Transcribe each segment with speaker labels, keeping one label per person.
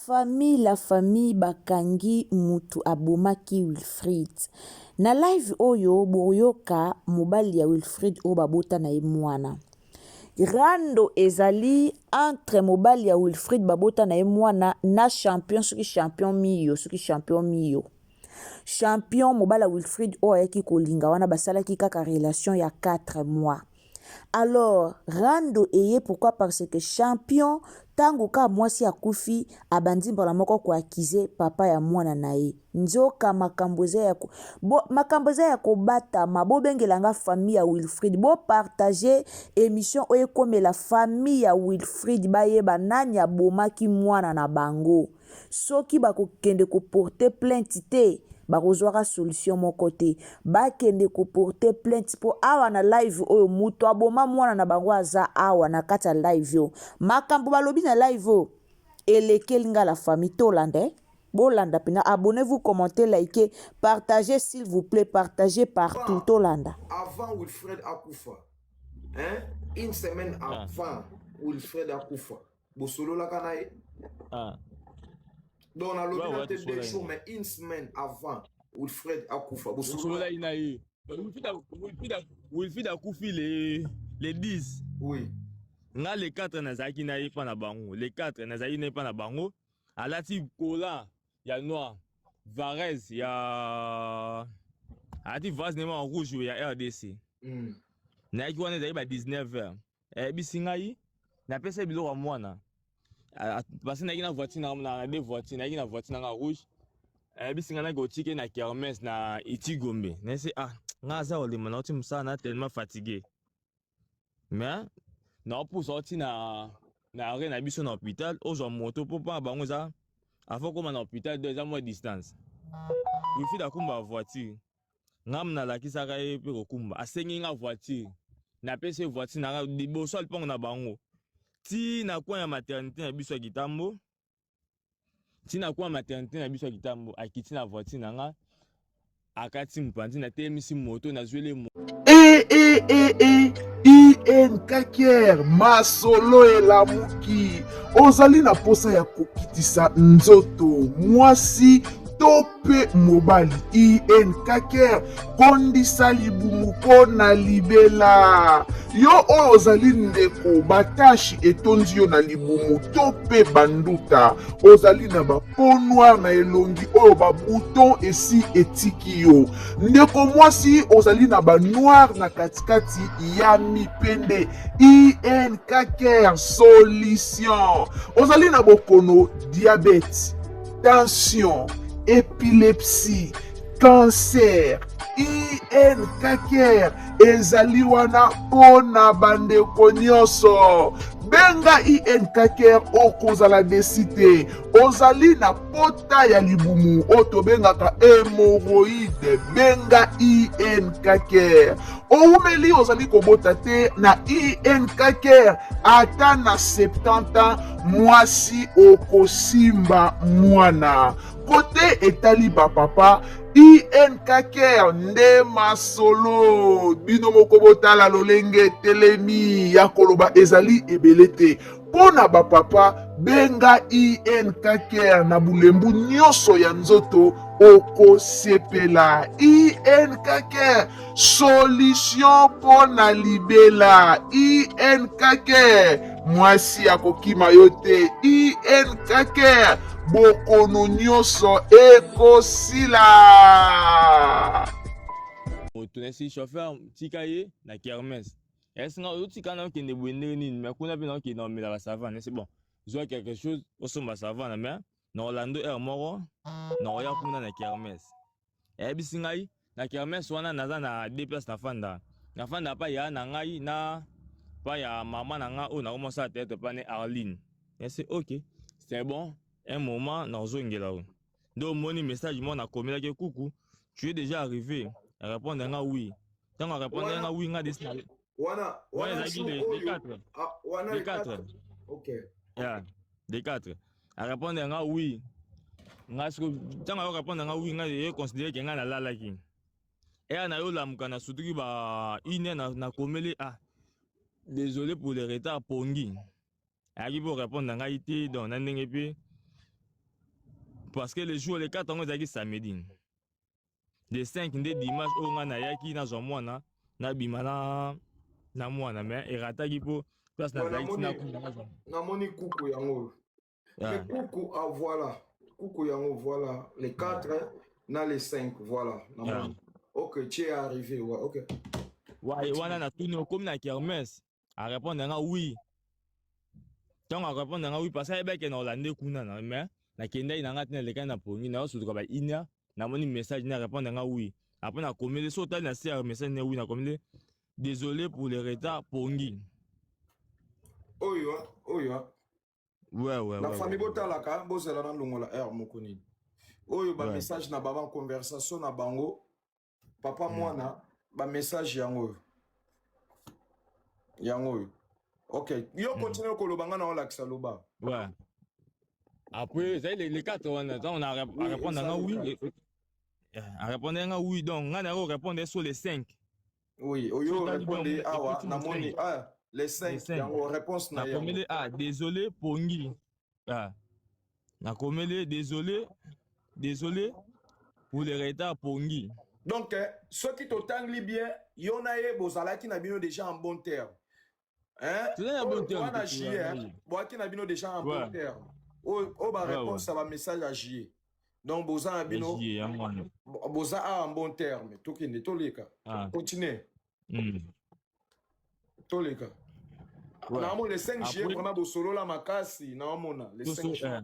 Speaker 1: la famille bakangi mutu abomaki Wilfried. Na live oyo boyoka mobali ya Wilfried oyo babota na ye mwana. Rando ezali entre mobali ya Wilfried babota na ye mwana na champion soki champion miyo. Champion mobali ya Wilfried oyo ayaki kolinga wana basalaki kaka relation ya 4 mois. Alors, Rando eye pourquoi? Parce que champion tango ka mwasi akufi abandi mbala moko ko akize papa ya mwana na ye. Nzoka makamboze ya kobata mabobengelanga famille ya Wilfried bo partager émission oye comme la famille ya Wilfried bayeba nani abomaki mwana na bango. Soki bakokende ko porter plainte te bakozwaka solution moko te bakende ko porter plainte po awa na live oyo mutu aboma mwana na bango aza awa na kati ya live yo makambo balobi na live oyo elekelinga la famille tolande bolanda pena abonnez-vous, commentez, likez, partagez s'il vous plaît, partagez partout tolanda.
Speaker 2: Avant Wilfried akufa, hein, une semaine avant Wilfried akufa, bosolo la kanaye. Donc on a le tête des jours, mais une semaine avant Wilfried akufa, bosolo la inaye.
Speaker 3: Wilfried akufi les 10.
Speaker 2: Oui.
Speaker 3: Nga les 4 nazaki na yepa na bango. Les 4 nazaki na yepa na bango. Alati Kola ya noir. Varese ya alati Varese nema en rouge ya RDC. Na yaki wana ezali ba 19h. Bisingai na pesa biloko mwana. Parce que na voiture na deux voitures na voiture na rouge. Bisinga na gotike na kermesse na Itigombe. Na se nga za olema na otim sana tellement fatigué. Mais na pour sortir na arrêt na biso na hôpital ozo moto pour pas bango za avant comme na hôpital 2 mois distance. Il fit d'akumba voiture. Ngam na la kisaka e pe kokumba asengi nga voiture. Na pese voiture na bo sol pong na bango. Ti na kwa ya maternité na biso kitambo. Ti na kwa maternité na biso kitambo akiti na voiture na nga akati mpandi na temisi moto na zwele mo.
Speaker 4: IN Kaker masolo elamuki ozali na posa ya kokitisa nzoto mwasi tope mobali IN Kaker kondisa libumu pona libela yo oyo ozali ndeko batashi etondi yo na libumu tope banduta ozali na bapeau noir na elongi oyo babouton esi etiki yo ndeko mwasi ozali na banoir na katikati ya mipende IN Kaker solution ozali na bokono diabète tension épilepsie, cancer, IN Kaker, ezali wana pona bandeko nyonso. Benga IN Kaker okozala desite. Ozali na pota ya libumu oto bengaka hémorroïde. Benga IN Kaker. Oumeli ozali kobota te na IN Kaker ata na 70 ans mwasi okosimba mwana. Côté etali papa IN Kaker nde masolo bino moko botala lolenge telemi ya koloba ezali ebelete pona papa benga IN Kaker na bulembu nyonso ya nzoto okosepela IN Kaker solution pona libela IN Kaker mwasi akokima yo te IN Kaker bokono nyonso ekosila.
Speaker 3: Otunesi chauffeur tikaye na kermesse. Est-ce que tu kana kende bwende nini mais kuna pe na ki na mila savane c'est bon. Zo quelque chose au somba savane mais na Orlando Air moro na oya kuna na kermesse. Bisingai na kermesse wana naza na deux places na fanda. Na fanda pa ya na ngai na pa ya maman na nga o na commencé à tête pa ne Arline. Et c'est OK. C'est bon. Un moment na ozongela o. Donc moni message moi na komela ke coucou. Tu es déjà arrivé. Répondre nga oui. Tant on répondre nga oui nga desina.
Speaker 2: Wana
Speaker 3: les 4.
Speaker 2: OK.
Speaker 3: Yeah. Les 4. À répondre nga oui. Nga sko tant on répondre nga oui nga je considérer que nga na lala ki. Et na yo lamuka na sutuki ba ine na komele désolé pour le retard pongi. Aki pour répondre nga ité donc na ndenge pe parce que le jour les 4 ans ezalaki samedi les 5 nde dimanche oyo nga nayaki nazwa mwana nabima na mwana mais erataki mpo place nazalaki
Speaker 2: namoni kuku yango mais kuku voilà kuku yango voilà les 4 na les 5 voilà namoni ok tu es arrivé ouais ok
Speaker 3: ouais wana natuni okomi na kermesse arépondre nga oui ntango arépondre nga oui parce que ayebaki na olande kuna na mais nakendaki na nga tina lekani na pongi nayosutuka ba ina namoni message na répondre nga oui après nakomeli so otali na se ya message ne oui nakomeli désolé pour le retard pongi
Speaker 2: oyo
Speaker 3: ouais
Speaker 2: la famille botalaka bozela na longola air moko nini oyo ba message na baba conversation na bango papa mwana ba message yango ok yo continue koloba nga na olakisa loba
Speaker 3: ouais après les 4 on a répondre nga oui a répondre nga oui donc nga na répondre sur les 5
Speaker 2: oui oyo répondre awa namoni les 5 yango réponse na yango
Speaker 3: désolé pongi nakomeli désolé pour le retard pongi
Speaker 2: donc ceux qui t'otangli bien yonaye bozalaki na bino déjà en bon terme hein wana JR boaki na bino déjà en bon terme o ba réponse à ba message à JR donc boza na bino boza en bon terme tokende toleka continue toleka naomona les 5 JR vraiment bosolola makasi naomona les 5 JR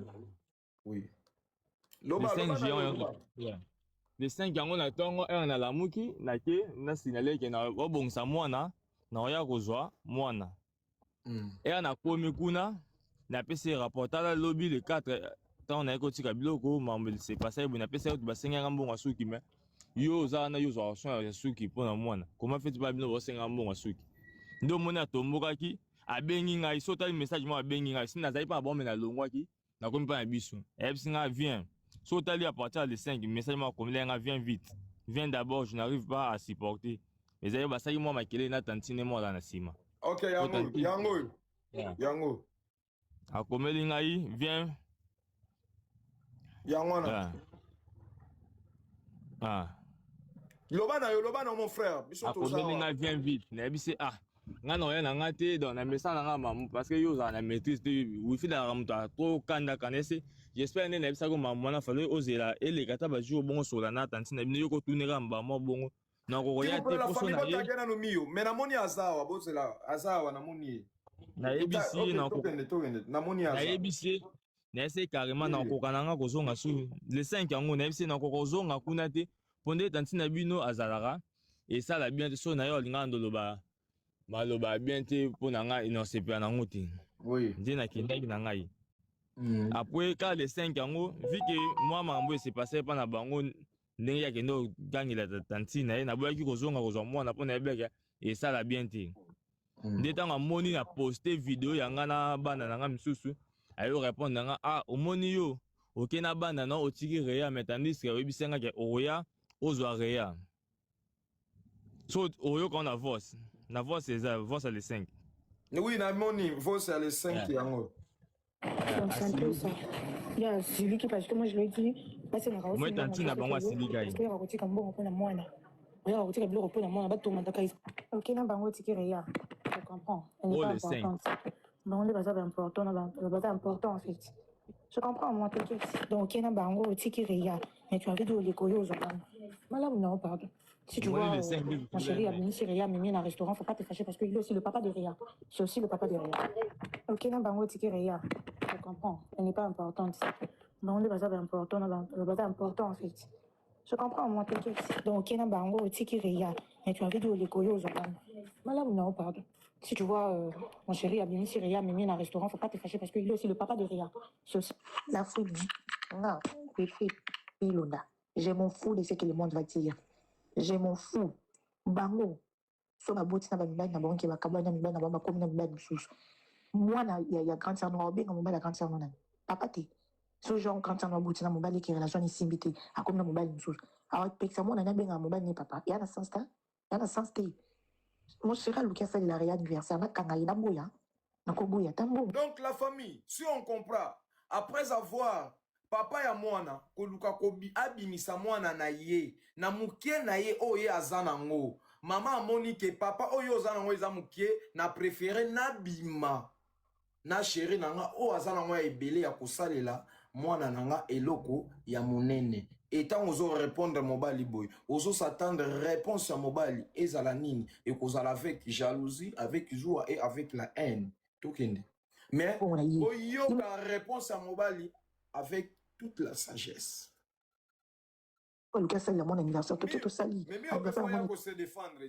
Speaker 2: oui loba
Speaker 3: les 5 yango na tongo na lamuki nake na signalé que na obongisa mwana na oya kozwa mwana na komi kuna na pesi rapport tala lobby le 4 tant na ekotika biloko mambo c'est passé bon na pesi auto basenga mbongo suki mais yo za na yo zo so suki pona mwana comment fait pas bino basenga mbongo suki ndo mona tombokaki abengi ngai so tali message mo abengi ngai sina zai pa bombe na longwaki na komi pa na biso ebsinga vient so tali à partir de 5 message mo comme nga viens vite viens d'abord je n'arrive pas à supporter mais ayo basaki mo makele na tantine mo la na sima
Speaker 2: ok yango
Speaker 3: akomeli ngai viens
Speaker 2: yango na loba na mon frère biso to
Speaker 3: akomeli ngai viens vite na ebisi nga na oya na nga te donc na message na nga mamu parce que yo za na maîtrise te wifi da muto to kanda kanese j'espère ne na ebisa ko mamu na falo ozela ele kata ba jour bongo sola na tantine bino yo ko tunera mbamo bongo na ko ya te
Speaker 2: poso na ye na no miyo mais na moni azawa bozela azawa na moni
Speaker 3: na ebisi na ko
Speaker 2: na moni azawa
Speaker 3: na ebisi na ese carrément na ko kananga ko zonga su les 5 yango na ebisi na ko zonga kuna te ponde tantine bino azalaka et ça la bien so na yo linga ndoloba maloba bien te pour nanga inosepa nango te
Speaker 2: oui
Speaker 3: ndi na kindaki na ngai après quand les 5 yango vu que moi mambo s'est passé pas na bango ndenge ya kendo gangela tantine na boyaki kozonga kozwa mwana pona ebeka et ça la bien te ndi tanga moni na poster vidéo yanga na bana nanga misusu ayo répondre nanga omoni yo oke na bana na otiki reya mais tandis que oyebisenga ke oya ozwa reya so oyo quand on a voice na voix c'est ça, voix c'est les 5.
Speaker 2: Oui, na moni, voix c'est les 5 yango.
Speaker 5: C'est un peu ça. Il y a celui qui parce que moi je lui ai dit, c'est na
Speaker 3: moi tanti na bango asili gai.
Speaker 5: Parce que ya kotika mbongo pona mwana. Ya kotika biloko pona mwana ba tomata kai. OK na bango tikere ya. Je comprends. Elle n'est pas importante. Bango les baza important na baza important en fait. Je comprends moi t'inquiète. Donc OK na bango tikere ya. Mais tu avais dit les koyo zo. Malade non pardon. Si tu vois, mon chéri a béni Réa, Mimi, dans un restaurant, faut pas te fâcher parce qu'il est aussi le papa de Réa. C'est aussi le papa de Réa. Ok, n'a pas ticket Réa. Je comprends. Elle n'est pas importante. Non, le bazar est important, le bazar est important en fait. Je comprends, moi, t'inquiète. Donc, ok, n'a pas ticket Réa. Mais tu avais dit les koyo aux enfants. Malade, non, pardon. Si tu vois, mon chéri a béni Réa, Mimi, dans un restaurant, faut pas te fâcher parce qu'il est aussi le papa de Réa. C'est aussi la foule. Non, je m'en fous de ce que le monde va dire. Je m'en fous. Bango. So ma boti na ba mibali na bango ke bakabwa na mibali na ba komi na mibali mususu. Mwana ya grand sœur no obenga mobali ya grand sœur no na. Papa te. So genre grand sœur no boti na mobali ke relation isimbi te. Akomi na mobali mususu. Awa peksa mwana na benga mobali ni papa. Ya na sens ta. Ya na sens te. Mon chéri Lucas fait la réa anniversaire na kanga ina boya. Na ko boya tambo.
Speaker 2: Donc la famille, si on comprend après avoir papa ya mwana koluka kobi abimisa mwana na ye na mukie na ye oye azana ngo mama amoni ke papa oyo ozana ngo eza mukie na préféré na bima na chéri nanga o azana ngo ebele ya kosalela mwana nanga eloko ya monene etant ozo répondre mobali boy ozo s'attendre réponse ya mobali ezala nini et kozala avec jalousie avec joie et avec la haine tokende mais oyo la réponse à mobali avec toute la sagesse.
Speaker 5: Le gars, c'est mon anniversaire, tout sali.
Speaker 2: Mais mieux, on peut se défendre.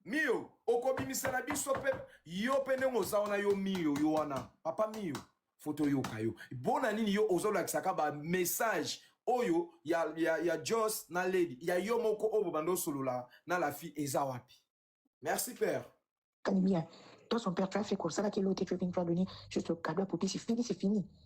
Speaker 2: Mio, okobimisana biso pe yo pene ngozaona yo mio yo wana. Papa mio, photo yo kayo. Bona nini yo ozolakisaka ba message oyo ya Joss na lady. Ya yo moko obo bando solola na la fille eza wapi. Merci père.
Speaker 5: Kanimia, toi son père tu as fait comme ça là que l'autre tu viens de donner juste le cadeau pour c'est fini.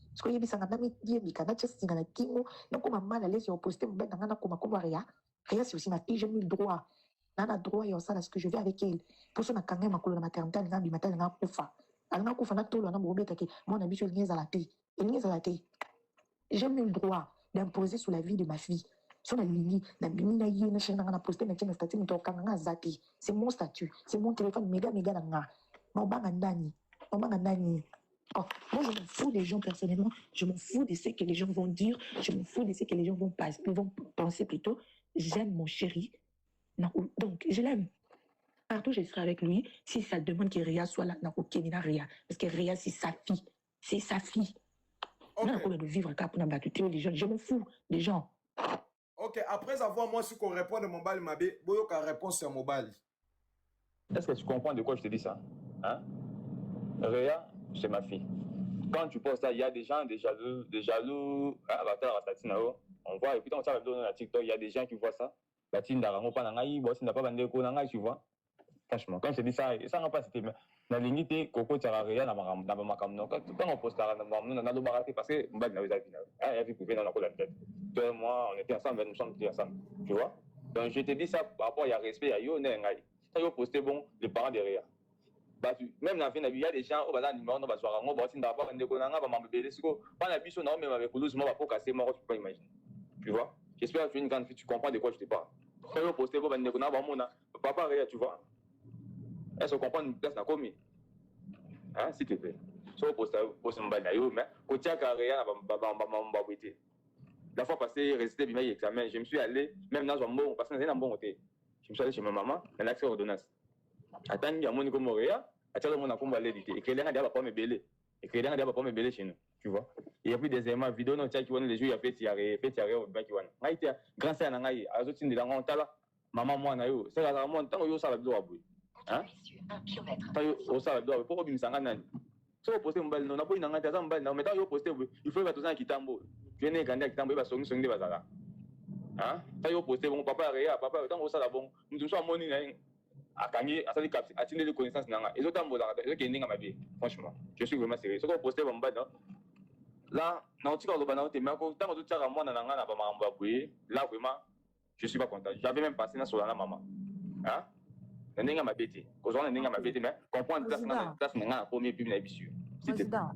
Speaker 5: Parce que yebi sanga nami die bi kana chesi ngana kingo na ko mama la laisse au poster mbenda ngana ko ria. Ria c'est aussi ma fille, j'ai mis le droit. Nana droit et ça là ce que je vais avec elle. Pour ça na kanga makolo na maternité ngana bi matin ngana kufa. Alanga kufa na tolo na mbobeta ke mon ami je ngeza la paix. Il ngeza la paix. J'ai mis le droit d'imposer sur la vie de ma fille. Sur la ligne, la mini na yé na chena ngana poster na chena statut to kanga zati. C'est mon statut, c'est mon téléphone méga nga. Oh, moi, je m'en fous des gens personnellement. Je m'en fous de ce que les gens vont dire. Je m'en fous de ce que les gens vont penser plutôt. J'aime mon chéri. Non, donc, je l'aime. Partout, je serai avec lui. Si ça demande que Ria soit là, Ria. Parce que Ria, c'est sa fille. C'est sa fille.
Speaker 2: Okay.
Speaker 5: Non, de vivre les gens. Je m'en fous des gens.
Speaker 2: Ok, après avoir moi su qu'on répond de mon bal, Mabé, Boyoka réponse à mon bal.
Speaker 6: Est-ce que tu comprends de quoi je te dis ça? Hein? Réa, c'est ma fille. Quand tu poses ça, il y a des gens, des jaloux, on voit, et puis on s'arrête dans la TikTok, il y a des gens qui voient ça. La team d'Arango, tu vois. Franchement, quand je te dis ça, ça n'a pas été. La limite, Coco Tararia, n'a pas ma caméra. Quand on poste parce que on a vu couper dans la tête. Toi et moi, on était ensemble, nous sommes tous ensemble. Tu vois? Donc je te dis ça par rapport à respect à Yo Nengai. Ça, yo posté bon, les parents derrière. Même dans la vie, il y a des gens qui ont numéro, on va se voir, on va se voir, on va tu vois? J'espère que tu es une grande fille, tu comprends de quoi je te parle. Quand on posté bon, papa, tu vois? Est-ce qu'on comprend une place dans commis? Hein, s'il te plaît. Si on poste un banayo, mais quand tu as carré, la fois passée, récité bien examen, je me suis allé, même dans un bon, parce que c'est un bon côté. Je me suis allé chez ma maman, elle a accès aux ordonnances. Attends, il y a mon niveau Moréa, attends, on a combattu l'édité. Et que les gens n'avaient pas me belé. Et que les gens n'avaient pas me belé chez nous. Tu vois? Il y a plus des éléments vidéo, non, tu vois, les jours, il y a fait tirer au bain qui va. Maïtia, grand sœur, Nangaï, à l'autre, il y a un talent. Maman, moi, Nayo, c'est la montagne, tant que ça va doit bouiller. Hein? Au ça va doit, pour que ça gagne. Si vous postez un bel, on n'a pas une engagement, ça me mais tant que vous postez, il faut que vous ayez un kitambo. Je n'ai qu'un kitambo, il va sonner des bazars. Hein? Tant que vous postez, mon papa, papa, tant que ça va bon, nous sommes monnaie, à gagner, à s'allier, à tirer des connaissances, et autant de bazar, et qui est à ma vie. Franchement, je suis vraiment sérieux. Si vous postez, mon bel, là, non, tu vas le banal, mais tant que tu as moi, dans la là, vraiment, je suis pas content. J'avais même passé sur la maman. Hein? Nenga mabeti kozwa nenga mabeti mais comprendre place nenga premier puis na bisu
Speaker 1: président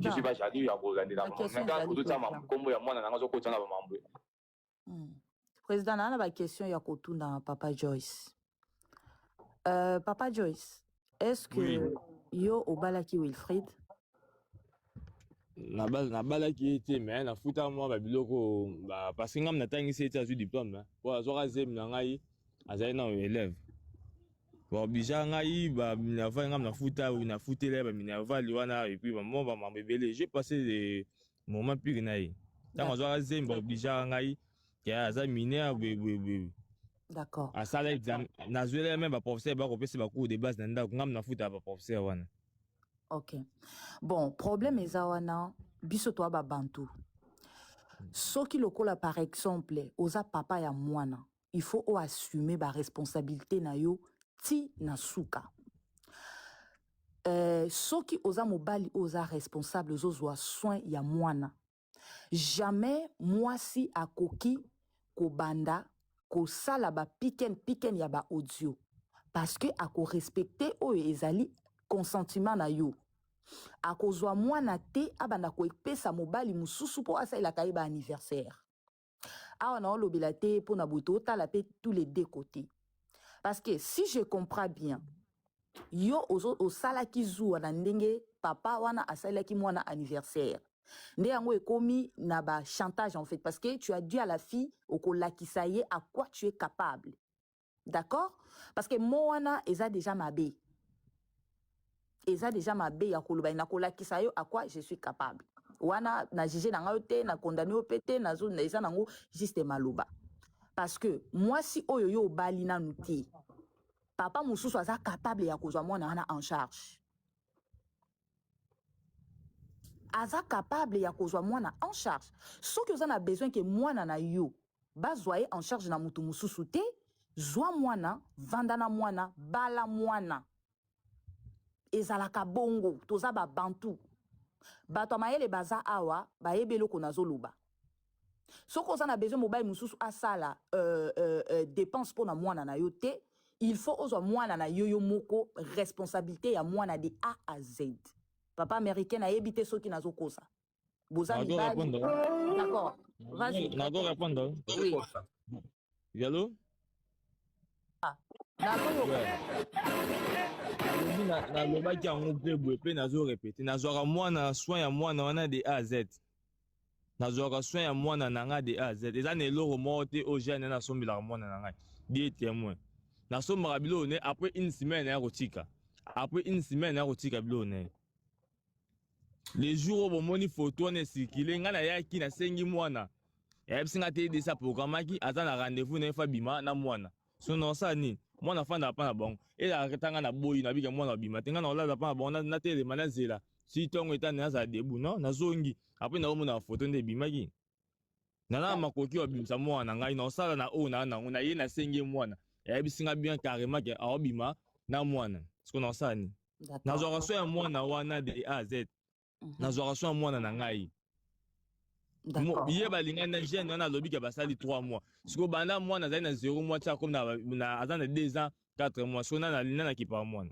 Speaker 6: je suis pas jaloux ya kolandela mais quand tout ça kombo ya mwana nanga zo kotana ba mambo
Speaker 1: président na ba question ya kotuna papa Joyce papa Joyce est-ce que yo obalaki Wilfried
Speaker 3: na balaki ete mais na futa moi ba biloko ba parce que ngam na tangisi ete azu diplôme po azoka zem na ngai azali na élève bon bija ngai ba minava ngam na futa ou na futele ba minava liwana et puis maman ba mambebele j'ai passé des moments pire naï tant azoka zem ba bija ngai qui a za mineur
Speaker 1: d'accord
Speaker 3: à ça l'examen na zuele même ba professeur ba kopesa ba cours de base na ndako ngam na futa ba professeur wana.
Speaker 1: Ok. Bon, problème est wana biso to ba bantu. Soki lokola par exemple, oza papa ya mwana, il faut assumer ba responsabilité na yo ti na suka. Soki oza mobali oza responsable ozozwa soin ya mwana. Jamais mwasi akoki kobanda ko sala ba piken ya ba audio parce que ako respecter o ezali consentiment na yo. akozwa mwana te abanda koepesa mobali mususu po asalelaka ye ba anniversaire. Awa na olobela te po na boto otala pe tous les deux côtés. Parce que si je comprends bien, yo osalaki zuwa na ndenge papa wana asalaki mwana anniversaire. Nde yango ekomi na ba chantage en fait parce que tu as dit à la fille okolakisa ye à quoi tu es capable. D'accord? Parce que moana eza déjà mabe. Eza déjà mabe ya koloba na kolakisa yo à quoi je suis capable. Wana na jugé na ngayote na condamné au pété na zo na eza nango juste maloba. Parce que moi si oyo yo bali na nuti papa mususu aza capable ya kozwa mwana wana en charge. Aza capable ya kozwa mwana en charge. Soki oza na besoin que mwana na yo bazwa ye en charge na mutu mususu te, zwa mwana, vandana mwana, bala mwana. Ezalaka bongo, toza ba bantu. Bato mayele baza awa, ba yebelo konazoluba. Soki oza na besoin mobile mususu asala dépense pour na mwana na yo te, il faut ozwa mwana na yo moko responsabilité ya mwana de A à Z. Papa américain a évité ceux qui n'a pas ça. D'accord. Vas-y.
Speaker 3: Nago répondre.
Speaker 1: Oui.
Speaker 3: Yalo? Na loba ki ango pe nazo répéter. Nazora mwana soin ya mwana wana de A à Z. Nazora soin ya mwana nanga de A à Z. Eza ne loro mote o jeune na sombila mwana nanga. Die témoin. Na sombara bilo ne après une semaine ya rotika. Après une semaine ya rotika bilo ne. Les jours où mon photo ne circulé, ngana yaki na sengi mwana. Ya bisinga te de sa programme ki azana rendez-vous na fabima na mwana. Sono sa ni mwana fanda pa na bon. Et la retanga na boyi na bika mwana bima. Tenga na ola pa na bon na tele manazela. Si tongo eta na za debu non na zongi. Après na mona photo nde bimaki. Nana makoki obimsa mwana ngai na osala na o na ye na sengi mwana. Ya bisinga bien carrément ke obima na mwana. Sono sa ni. Na zo raso ya mwana wana de A Z. Nazwaka so mwana na ngai. Biye balinga na jeune na lobi ka basali 3 mois. Siko banda mwana zai na 0 mois tia comme na azana 2 ans 4 mois. So na kipa mwana.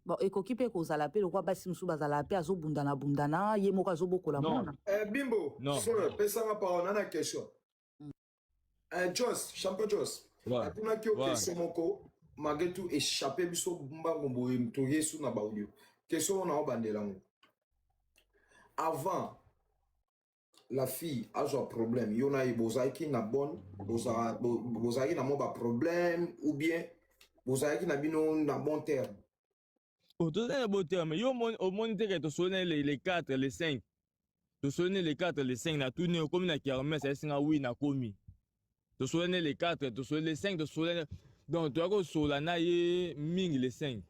Speaker 1: Bon ekoki pe ko zala pe lokwa basi musu bazala pe azobundana ye moko azobokola mwana.
Speaker 2: Bimbo. So pesa ma parole na question. Jos, champion Jos. Atuna ki o question moko magetu échapper biso mbango boye mtoye su na ba audio. Question na obandela ngo. Avant, la fille a un problème. Il y a des na bonne, bozaki na moba problème ou bien bozaki na bino na bon terme.
Speaker 3: Oh, tout est bon terme. Yo au monde que tu sonnes les 4, les 5. Tu sonnes les 4, les 5 na tourné comme na kermesse, c'est singa oui na komi. Tu sonnes les 4, tu sonnes les 5, tu sonnes donc tu as ko solana ye ming les 5.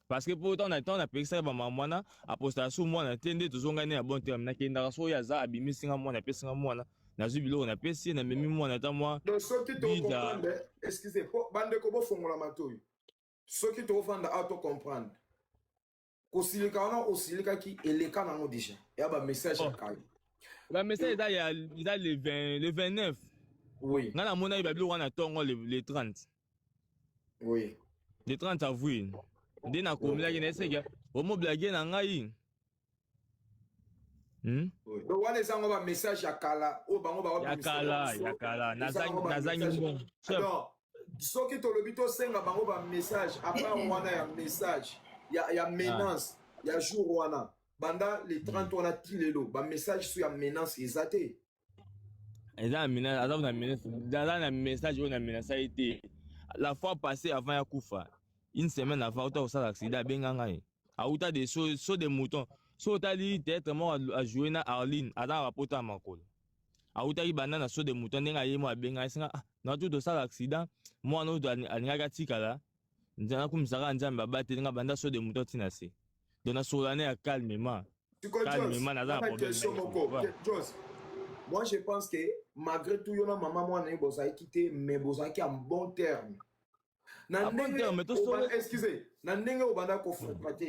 Speaker 3: Parce que pour autant, on a payé ça, maman, apostation, moi, on a tendu tout son gagné à bon terme. On a qu'une raison, il y a ça, abîmé, c'est un mois, on a payé ça, moi, on a subi l'eau, on a payé ça, on a même moi, on a moi.
Speaker 2: Donc, ce qui te comprend, excusez, bande de kobo fongo la matouille. Ce qui te offre à te comprendre. Kosilika, on a osilika qui est le cas dans déjà. Il y a un message à Kali.
Speaker 3: Le message, il y a le 29.
Speaker 2: Oui.
Speaker 3: On a mon avis, on a tongo le 30.
Speaker 2: Oui.
Speaker 3: Le 30 avril. Dès na komila ki nesega omo blague na ngai
Speaker 2: donc wana ezango ba message ya kala o bango ba
Speaker 3: ya kala nazangi bon
Speaker 2: alors soki tolobi to senga bango ba message après wana ya message ya menace ya jour wana banda le 30 wana tilelo ba message sur ya menace ezate
Speaker 3: eza menace azaba na menace dans na message on a menace a été la fois passée avant ya kufa. Une semaine avant, autant au accident, autant des sauts de moutons. So tali peut-être moi à jouer na Arline, à dans rapport à Makol. Autant il banana saut de moutons, n'enga yemo benga singa. Na tout de ça accident, moi no do aniga tikala. Nzana comme ça nzamba battre n'enga banda saut de moutons tinasi. Dona solane calmement. Calmement na za problème.
Speaker 2: Moi je pense que malgré tout yona maman moi na boza quitté mais boza qui en bon terme. Excusez, Nandenge Obanda Kofrate,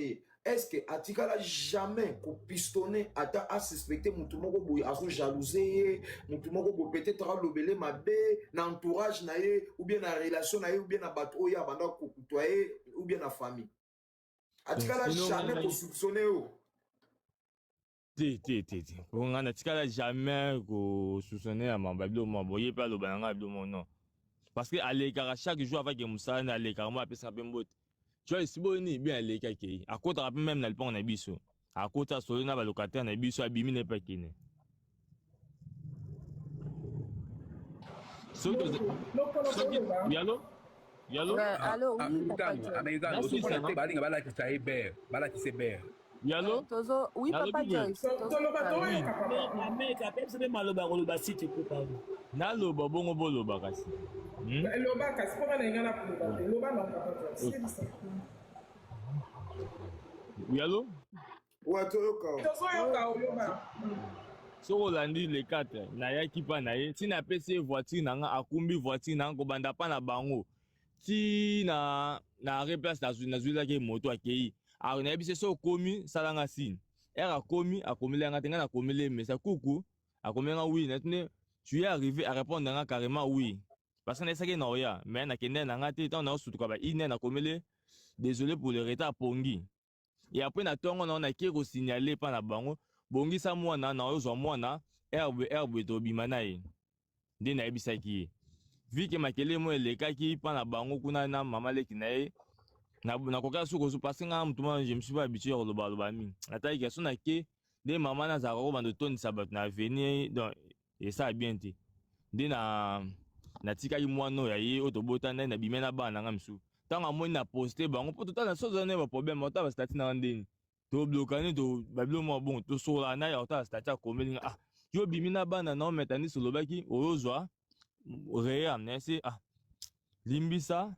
Speaker 2: est-ce que Atikala jamais ko pistonner à suspecter Moutoumoko Boy, à son jalouser, Moutoumoko peut-être à l'obélé ma bé, l'entourage naïe, ou bien la relation naïe, ou bien la bateau, ya Banda Kokutoye, ou bien la famille. Atikala jamais ko soupçonner.
Speaker 3: On a jamais soupçonné à mon bablo, mon boyer pas le bananga mon non. Parce que aller car chaque jour avec Moussa aller car moi après ça peut tu vois si bon ni bien aller kaki. À côté rappelle même dans le pont na biso. À côté solo na ba locataire na biso abimi ne pas kine. So Yalo? Yalo?
Speaker 1: Allô, oui, papa
Speaker 3: Joyce. Yalo?
Speaker 1: Oui, papa Joyce.
Speaker 3: Naloba bongo boloba kasi.
Speaker 7: Loba kasi pona na ngana kuloba. Loba na papa Joyce.
Speaker 3: Yalo?
Speaker 2: Ouais, Toyoka.
Speaker 3: So Rolandi le 4 na yaki pa na ye ti na pese voiture na nga akumbi voiture na ngo banda pa na bango ti na replace na zwila ke moto akei a na bise so komi salanga sin era komi akomile nga tenga na komile mais ça kuku akomile nga oui na tune tu es arrivé à répondre nga carrément oui parce que na saki na oya mais na kende na nga te tant na sutuka ba ine na komile désolé pour le retard pongi et après na tongo na ki ko signaler pa na bango bongisa mwana na ozo mwana herbe to bimana ye nde na yebisaki vi ke makele mo elekaki pa na bango kuna na mama leki na ye na koka suko su parce nga mutuma je me suis pas habitué au loba mi ata ke so na ke de mama na za ko bando toni sabat na venir donc et ça bien te nde na tikaki mwana ya ye otobota na bimena bana nga msu tanga mo na poster bango poto tana sozo ne ba problème ota ba stati na ndeni to blokane to bablo mo bon to sola na ya ota stati akomeli yo bimina bana na metani solobaki oyozwa reya nese limbisa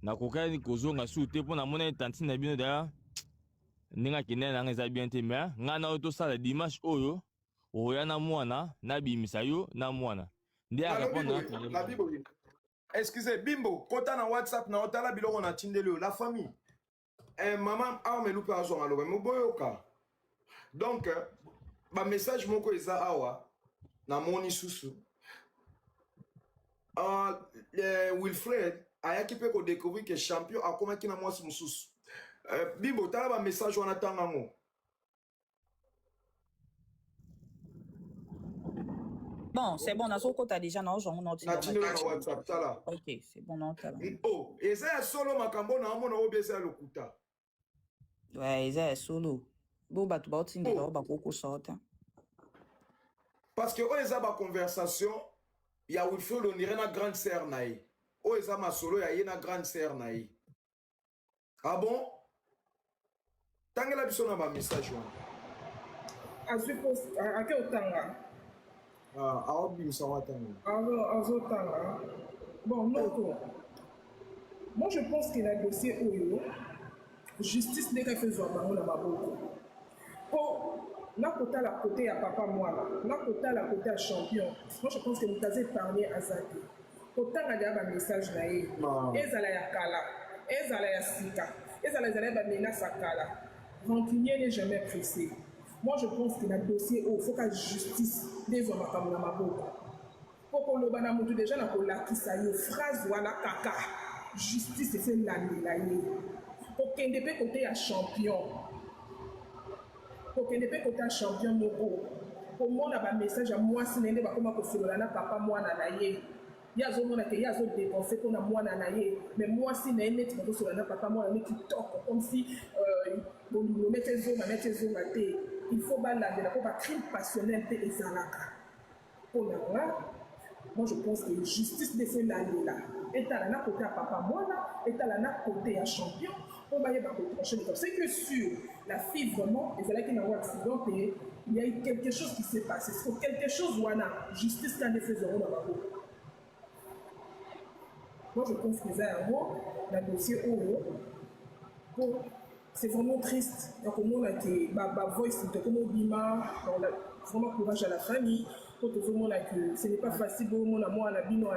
Speaker 3: na kokani kozonga su te pona mona tanti na bino da ninga kinena nga za bien te mais nga na to sala dimanche oyo oya na mwana na bimisa yo na mwana ndi akapona
Speaker 2: la bible. Excusez Bimbo kota na WhatsApp na otala biloko na tindelo la famille maman arme lupe azonga lobe moboyoka donc ba message moko eza awa na moni susu Wilfred ayaki pe ko découvrir que champion akomaki na mwasi mususu Bimbo tala ba message wana tanga ngo
Speaker 8: bon c'est bon nazo kota déjà na ozo na
Speaker 2: WhatsApp tala
Speaker 8: ok c'est bon na tala
Speaker 2: oh eza solo makambo na mona obesa lokuta
Speaker 8: ouais eza solo bo batu ba otindi ba koko sorta
Speaker 2: parce que eza ba conversation ya Wilfred on dirait na grande sœur naï o eza ma solo ya ye na grande sœur naï ah bon tangela biso na ba message wana
Speaker 7: suppose ake otanga
Speaker 2: aobimisa watanga
Speaker 7: azotanga bon noko moi je pense que la dossier oyo justice ndeka efezwa bango na maboko po nakotala kote ya papa mwana nakotala kote ya champion moi je pense que moto aza épargné aza te kotanga deya bamessage na ye ezala ya kala ezala ya sika ezala ya bamenace ya kala rancunier n'est jamais pressé. Moi je pense que le dossier il faut que la justice ezwa makambo na maboko po koloba na moto déjà na kolakisa yo phrase wana kaka justice eselandela ye kokende mpe kote ya champion kokende mpe kote ya champion moko komona bamessage ya mwasi na ye nde bakoma kosolola na papa mwana na ye ye azomona ke ye azodepense mpona mwana na ye mais mwasi na ye neti bazosolola na papa mwana neti toko comme si bolingo neti ezonga te il faut balandela mpo bacrime passionnel mpe ezalaka mpona nga moi je pense que justice nde eselandela etala na kote ya papa mwana etala na kote ya champion mpo bayeba kotranche les c'est que sur la fille vraiment ezalaki nango accident te il y a eu quelque chose qui s'est passé c'est quelque chose wana justice kande efezango na bango moi je pense que eza yango na dossier oyo po c'est vraiment triste donc omona ke bavoice tokoma obima vraiment courage à la famille po tozomona que ce n'est pas facile bomona mwana bino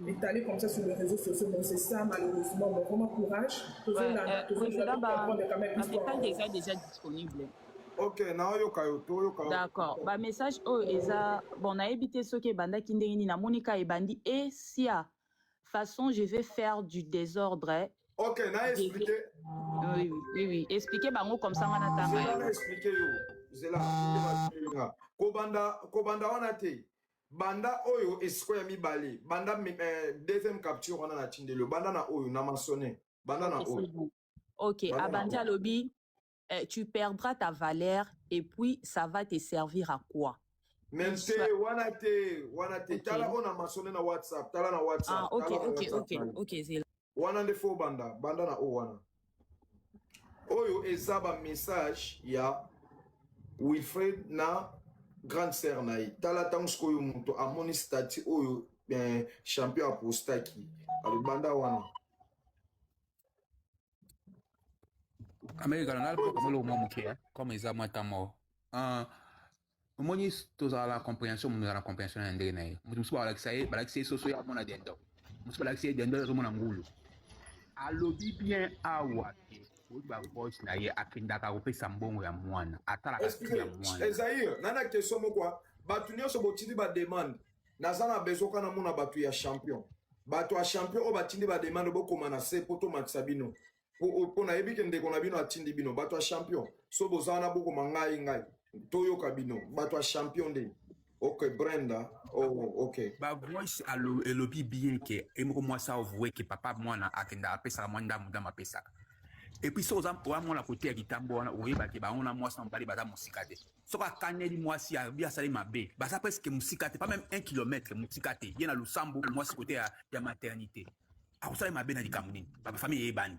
Speaker 7: étalé comme ça sur les réseaux sociaux bon c'est ça malheureusement mais vraiment courage tozolanda comprendre quand même
Speaker 8: l'histoire est déjà disponible.
Speaker 2: Ok,
Speaker 8: d'accord ba message oyo eza bon nayebi te soki ebandaki ndenge nini namoni ka ebandi esia façon je vais faire du désordre.
Speaker 2: Ok, na expliqué.
Speaker 8: Oui. Expliquez bango comme ça, on attend.
Speaker 2: Je vais expliquer. zela kobanda wana te banda oyo esiko ya mibale banda deuxième capture wana na tindelo banda na oyo na masone banda na oyo.
Speaker 8: Ok, abandi alobi tu perdras ta valeur et puis ça va te servir à quoi?
Speaker 2: Même wana te tala ona masone na WhatsApp tala na WhatsApp.
Speaker 8: Ok zela
Speaker 2: wana nde fo banda na o wana oyo ezaba message ya Wilfred na grande sœur na ye tala tango sikoyo moto amoni stati oyo champion apostaki alibanda wana
Speaker 9: Amerika na alpo kamalo mo muke comme eza matamo omoni toza la compréhension mo na compréhension na ndenge na ye musu ba balakisa soso ya mona dendo musu balakisa dendo zo mona ngulu alobi bien awa ba voice na ye akindaka kopesa mbongo ya mwana atala kasi ya mwana
Speaker 2: Ezaïr nana question moko batu nyonso botindi ba demande naza na besoin kana mona batu ya champion batu ya champion o batindi ba demande bokoma na se poto makisa bino po na yebi ke ndeko na bino atindi bino batu ya champion so bozana bokoma ngai toyoka bino batu ya champion de. Ok, Brenda. Oh, ok.
Speaker 9: Ba voice elobi bien que emoko moi ça avouer que papa mwana akenda apesa mwanda mudama pesa. Et puis ça aux moi la côté ya kitambo wana oyeba ke ba ona moi sans bali bata musikate. Soka kaneli moi si a bien salé mabe. Ba ça presque musikate pas même 1 kilomètre musikate. Bien na Lusambo moi ce côté ya maternité. A ko salé mabe na dikamuni. Ba famille ebani.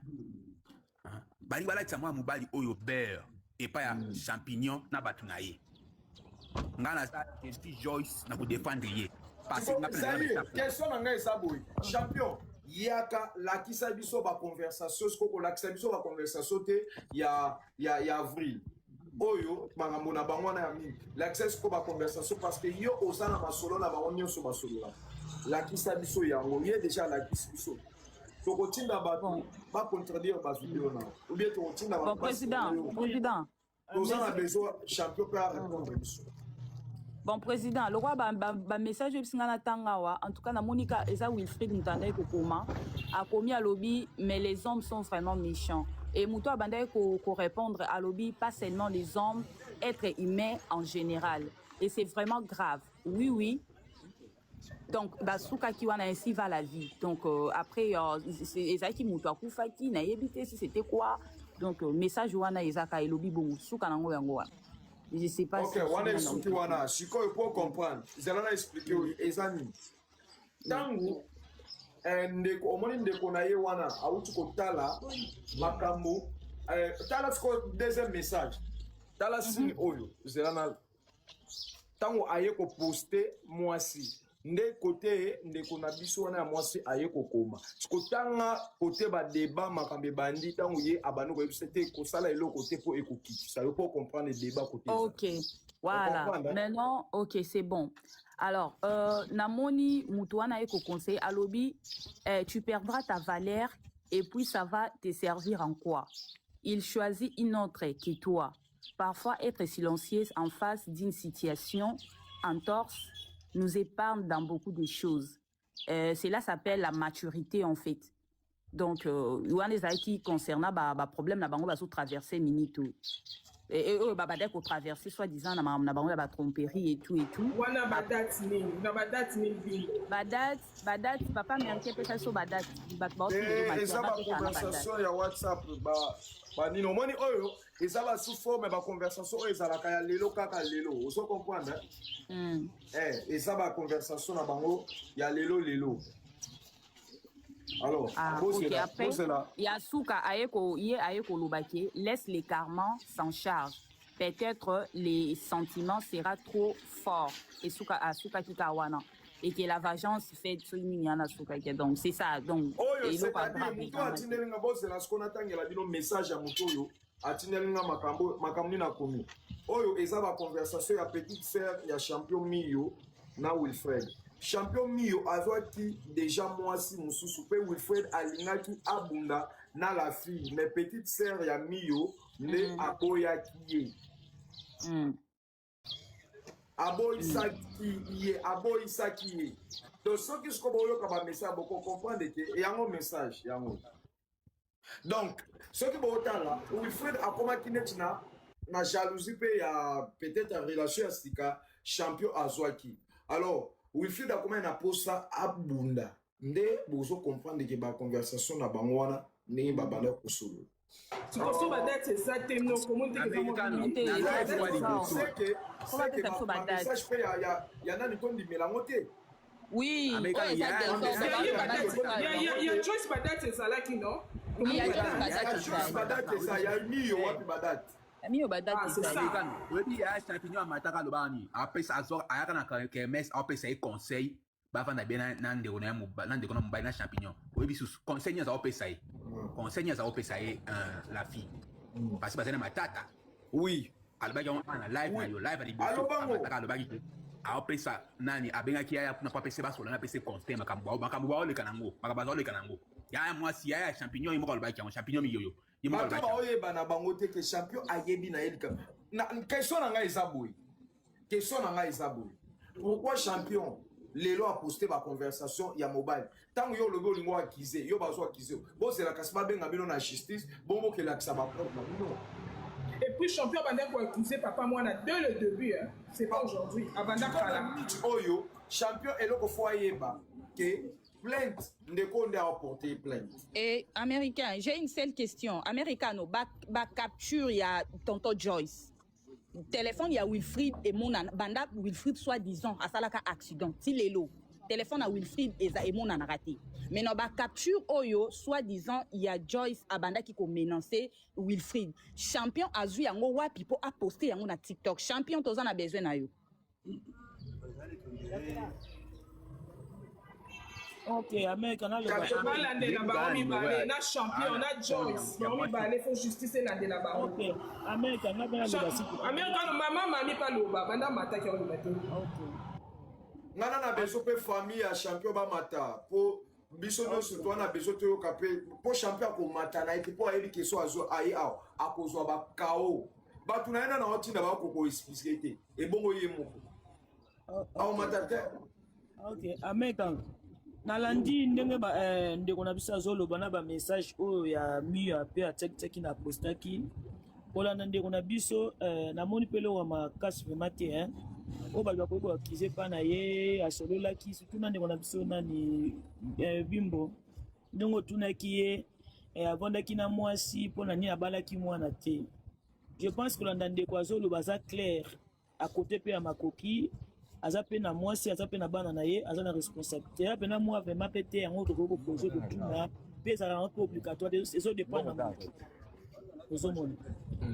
Speaker 9: Bali bala tsa moi mubali oyo beurre et pas ya champignon na batunaye. Ngana ça je suis Joyce na ko défendre yé parce que
Speaker 2: na question na ngai saboy champion yaka lakisa biso ba conversation ko lakisa biso ba conversation te ya avril oyo bangambo na bango na mingi lakisa ko ba conversation parce que yo osana masolo na bango nyonso basolo lakisa biso yango ye déjà lakisa biso to kotinda ba contredire ba vidéo na ou bien to kotinda ba
Speaker 8: président
Speaker 2: osana besoin champion peut répondre biso.
Speaker 8: Bon, président, le roi, message en tout cas, na Monica, Eza Wilfried Mutanda Kokoma a commis à lobby, mais les hommes sont vraiment méchants. Et Mouto a bandé qu'on répondre à lobby, pas seulement les hommes, être humains en général. Et c'est vraiment grave. Oui. Donc, Souka Kiwana ainsi va la vie. Donc, après, Eza qui Mouto a Koufaki, n'a évité si c'était quoi. Donc, message Wana Ezaka et lobby, bon, Souka Nango Yangoa. Je sais pas.
Speaker 2: Ok, wana expliquer wana. Siko pour comprendre. Zela expliquer ezani. Tangu ndeko omoni ndeko na ye wana awuti ko tala makambo tala siko deuxième message. Tala signe oyo zela na tangu aye ko poster mwasi. Nde côté ndeko na biso wana ya mwasi aye ko koma. Siko tanga côté ba débat makambe bandi tangu ye abano ko c'était ko sala elo côté pour ekokiti. Ça veut pas comprendre le débat côté.
Speaker 8: OK. Voilà. Maintenant, OK, c'est bon. Alors, Namoni Moutouana eko conseil à lobby, tu perdras ta valeur et puis ça va te servir en quoi? Il choisit une autre que toi. Parfois, être silencieuse en face d'une situation entorse nous épargne dans beaucoup de choses. Cela s'appelle la maturité, en fait. Donc, il y a des qui concernant le problème, la banque va se traverser minute. Et dès qu'on traverse, soi-disant, la tromperie et tout.
Speaker 7: Wana badat
Speaker 8: papa mérité peut-être sur badat.
Speaker 2: Et ça, ma conversation, il y a WhatsApp. Nino moni oyo ezala sous forme ba conversation oyo ezalaka ya lelo kaka lelo ozo comprendre eza ba conversation na bango ya lelo alors
Speaker 8: okay, après Yasuka ayeko lobake laisse les karmans s'en charge, peut-être les sentiments sera trop fort et Asuka kikawana et que la vengeance fait donc c'est ça donc
Speaker 2: et le pas atindelinga bosse la skona tangela bino message ya motoyo atindelinga makambo na komi oyo eza ba conversation ya petite sœur ya champion Mio na Wilfred champion Mio azwaki déjà mwasi mususu pe Wilfred alingaki abunda na la fille mais petite sœur ya Mio ne aboyaki ye aboyisaki ye donc soki siko boyoka ba message boko comprendre que yango message yango donc soki botala Wilfred akomaki neti na na jalousie pe ya peut-être en relation à sika champion azwaki. Alors Wilfried a comment na posa abunda nde bozo comprendre que ba conversation na bango wana ndenge babanda kosolo.
Speaker 7: Tu conçois ma date, c'est ça, t'es non, comment t'es que message fait,
Speaker 2: il y en a qui ont dit mélangoté.
Speaker 8: Oui, il y
Speaker 7: a Joyce Badat, c'est ça là qui non?
Speaker 8: Il y a Joyce
Speaker 2: Badat, c'est ça, il y a Mio Badat.
Speaker 8: Mio Badat, c'est ça.
Speaker 9: Il y a un champignon à Mataka Lobani. Après ça, il y a un conseil. Bafana bien nande kona nande kona mobile na champignon oyebi sous conseil za opesa yi conseil za opesa yi la fille parce que bazana matata
Speaker 2: oui
Speaker 9: alobaki on na live na yo live ali biso mataka alobaki a opesa nani abenga ki ya na papese ba solo na pese conseil makambo ba le kanango makabazo le kanango ya mwasi ya champignon yimo alobaki on champignon miyoyo
Speaker 2: yimo alobaki ba oyeba na bango te que champion ayebi na elika na question na ngai zaboui pourquoi champion Lelo a posté ma conversation ya mobile. Tant yo le go lingo acquise, yo bazo acquise. Bon c'est la kasba benga bino na justice, bon mo que la ça va prendre non.
Speaker 7: Et puis champion banda pour accuser papa moi na dès le début hein. C'est pas aujourd'hui. Abanda kala.
Speaker 2: Oyo champion eloko foyeba que plainte ndeko nda apporter plainte.
Speaker 8: Et américain, j'ai une seule question. Americano ba capture ya tonton Joyce. Téléphone, il y a Wilfried et mon banda Wilfried soi-disant à salaka accident. Si l'élo téléphone à Wilfried et mon a raté. Mais dans la capture Oyo, soi-disant il y a Joyce à banda qui a menacé Wilfried. Champion a joué en wa pipo a posté en na TikTok. Champion tous en a besoin na yo.
Speaker 10: Ok, America na le
Speaker 7: na champion na Joyce. Baomi balé faut justice na de la baron.
Speaker 10: Ok, America na le
Speaker 7: America maman mami pas loba banda mata ki on mate.
Speaker 10: Ok.
Speaker 2: Ngana na beso pe famille ya champion ba mata po biso no surtout na beso to kapé po champion ko mata na ekipo ayebi keso azo ayi aw akozwa ba KO. Ba tunaenda na otinda ba ko expliquer e bongo yemoko. Aw mata te.
Speaker 10: Ok, America nalandi ndenge ndeko na biso azoloba na ba message oyo ya Mio pe atseki na postaki olanda ndeko na biso namoni pele wa makasi vraiment te hein o ba ba ko accuser pa na ye asololaki surtout na ndeko na biso nani bimbo ndongo tunaki ye avondaki na mwasi pona ni abalaki mwana te. Je pense que olanda ndeko azoloba za clair à côté pe ya makoki azape na mwasi azape na bana na ye azana responsabilité ya pena moi vraiment pété en autre ko projet de tout na pesa la peu obligatoire ça dépend na mutu ozomona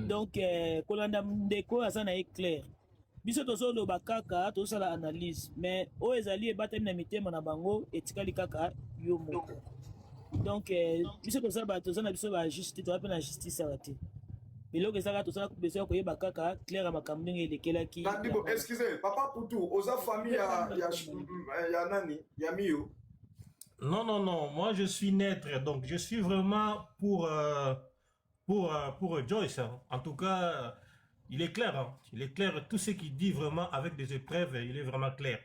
Speaker 10: donc kolanda ndeko azana est clair biso tozolo bakaka tosala analyse mais o ezali ebatami na mitema na bango etikali kaka yo moko donc biso tozana biso ba justice to na justice awate. Mais là, ça tout ça, besoin que yeba kaka clair à ma campagne et lesquels qui.
Speaker 2: Excusez, papa Poutou, aux famille ya nani, ya Mio.
Speaker 11: Non, moi je suis neutre, donc je suis vraiment pour Joyce. Hein. En tout cas, il est clair, hein. Il est clair, tout ce qu'il dit vraiment avec des épreuves, il est vraiment clair.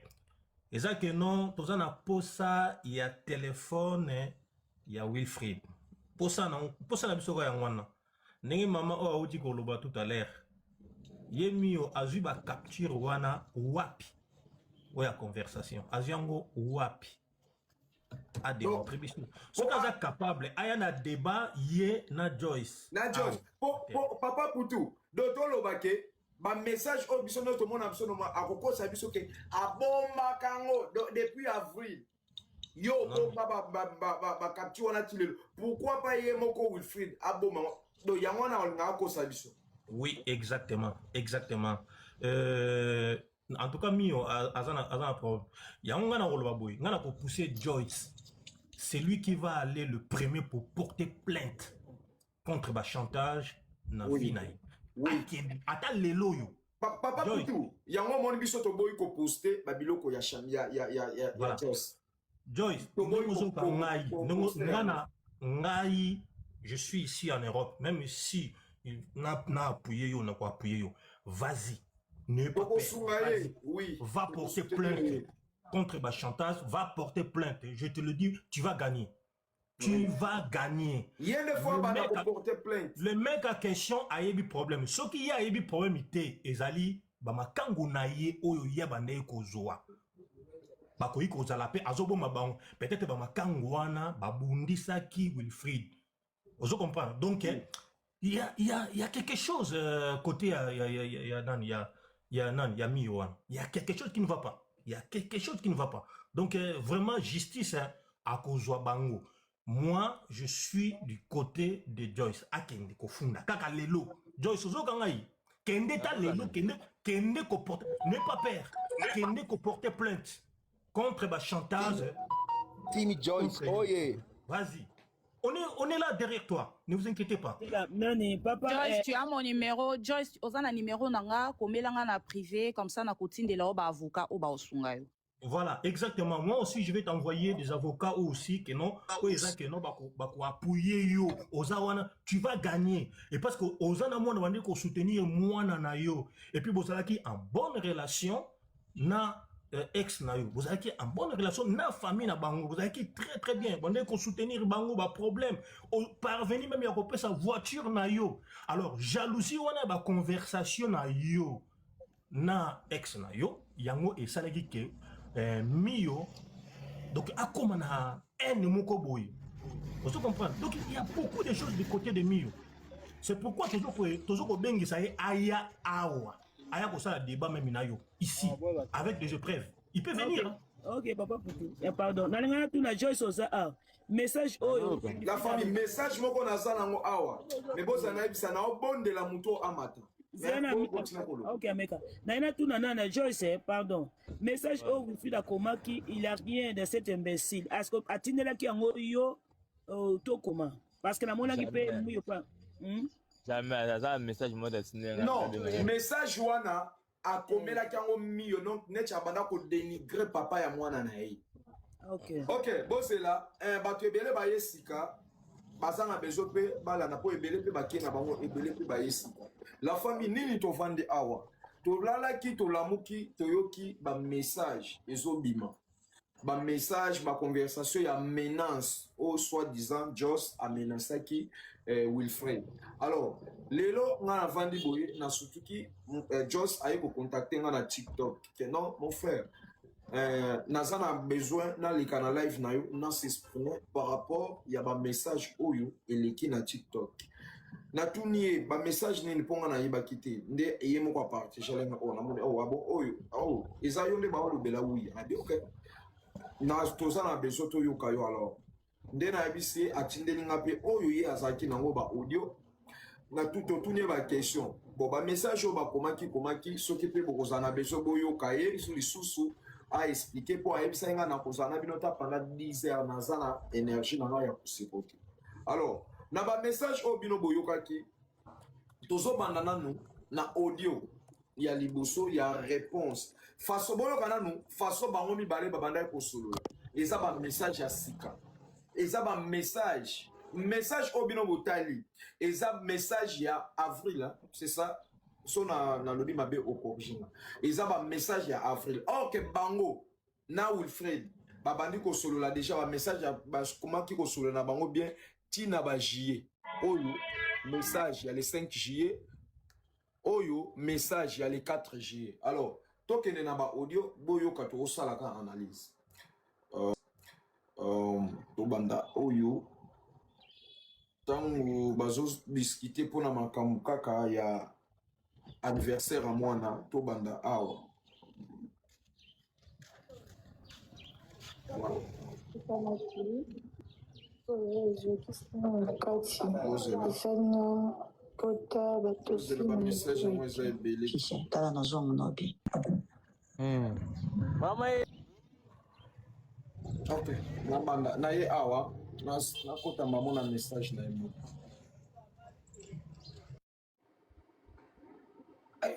Speaker 11: Et ça que non, tout ça n'a pas ça, il y a téléphone, il y a Wilfried. Pour ça, non, pour ça, la biso ya ngwana. Nengi maman o audi koloba tout à l'heure. Yemio azui ba capture wana wapi. Oya conversation. Aziango wapi. A démontré biso. Ce qu'on est capable, aya na débat ye na Joyce.
Speaker 2: Na Joyce. Papa Poutou, docteur Lobake, ba message au biso notre monde absolument akoko sa biso ke abomba kango depuis avril. Yo ba capture wana tilelo. Pourquoi pas ye moko Wilfried abomba.
Speaker 11: Oui, exactement. En tout cas, Mio, azana problème. Il y a un rôle pour pousser Joyce. C'est lui qui va aller le premier pour porter plainte contre le chantage dans la vie. Attends les loyaux.
Speaker 2: Papa Poutou, il y a un moment biso to boy ko poster babiloko ya Joyce.
Speaker 11: Joyce, ngai je suis ici en Europe, même si il n'a appuyé, on n'a pas appuyé, vas-y, ne pas
Speaker 2: oui.
Speaker 11: Va porter plainte contre ma chantage, va porter plainte, je te le dis, tu vas gagner. tu vas gagner.
Speaker 2: Il y a des fois, il faut porter plainte.
Speaker 11: Le mec a question a eu problème. Ce qui a eu problème, c'est ezali bama kangu na ye oyo ya bande kozwa. Bakoyi kozala pe azobo mabango. Peut-être bama kangu wana babundisa ki Wilfried. Vous comprenez? Donc il y a quelque chose côté il y a Mioan. Il y a quelque chose qui ne va pas. Il y a quelque chose qui ne va pas. Donc vraiment justice à kozwa bango. Moi, je suis du côté de Joyce. Akende kofunda. Kaka lelo. Joyce, ozo kangai. Kende ta lelo. Kende ko porte. N'aie pas peur. Kende ko porte plainte contre ba chantage.
Speaker 12: Timmy Joyce. Oh yeah.
Speaker 11: Vas-y. On est là derrière toi. Ne vous inquiétez pas.
Speaker 10: Nani, papa.
Speaker 8: Joyce, tu as mon numéro. Joyce, ozana numéro nanga. Komelanga na privé. Comme ça, na kotine de la oba avocat oba osungayo.
Speaker 11: Voilà, exactement. Moi aussi, je vais t'envoyer des avocats aussi que non, appuyer yo, ozawana, tu vas gagner. Et parce que ozana moi on va soutenir moi na yo. Et puis vous avez en bonne relation na ex na yo. Vous avez en bonne relation na famille na bango. Vous avez très très bien. Vous avez soutenir bango ba problème. Parvenir même à couper sa voiture na yo. Alors jalousie wana ba conversation na yo na ex na yo. Yango et ça dit que Mio, donc à comment na un moko boy. Vous comprenez? Donc il y a beaucoup de choses du côté de Mio. C'est pourquoi toujours bengi ça aya awa. Aya ko ça débat même nayo ici avec des preuves. Il peut venir.
Speaker 10: OK, papa pardon. Nalingana tu na Joyce oza message oyo.
Speaker 2: La famille message moko na za nango awa. Mais boza na ibisa na obonde la muto amata.
Speaker 10: Ok, Ameka. Naina tout nana Joyce, pardon. Message au Wilfried Akomaki, il a rien de cet imbécile. Est-ce que Atinela qui en yo to comment? Parce que la mona qui paye mouille pas.
Speaker 3: Jamais, ça un message moi de
Speaker 2: non, message wana akomela ki en miyo non net abanda ko dénigrer papa ya mwana na ye.
Speaker 10: OK.
Speaker 2: OK, bon c'est là, bato ebele ba yesika. Bazana bezo pe bala na po ebele pe ba na bango ebele pe ba yesika. La famille nini to vande awa. To lala ki to lamuki to yoki ba message ezobima. Ba message ba conversation ya menace au soi-disant Joss a menacé qui Wilfried. Alors, lelo nga vandi boye na sutuki Joss a ko contacter nga na TikTok. Que non mon frère. Naza na besoin na le canal live na yo na s'exprimer par rapport ya ba message oyo eleki na TikTok. Na tunier ba message ni ponga na yeba kité nde yemo kwa partager lenga ona mone abo oyo ezayo nde ba o bela wi na bi OK na toza na besoin to yo kayo alors nde na bisi atindeli ngape oyo ye azaki nango ba audio na tout tunier ba question bon ba message o ba komaki soki pe bokozana besoin boyo kaye sur lisusu a expliquer pour ayebisa nga na kozana binota pendant 10 heures na zana énergie na ya kusipote. Alors na ba message o bino boyokaki tozo banda nanu na audio ya liboso ya réponse faso boyoka nanu faso bango mibale babanda ko solo eza ba message ya sika eza ba message o bino botali eza message ya avril c'est ça so na lobi mabe au corrigina eza ba message ya avril or que bango na Wilfried babandi ko solo la déjà ba message ya comment ki ko solo na bango bien tina ba juillet oyo message ya le 5 juillet oyo message ya le 4 juillet. Alors tokene na ba audio boyo ka to sala ka analyse to banda oyo tango bazo discuter pona makambo kaka ya anniversaire à mwana to banda awa ok na ye awa nakota mamo na message na emo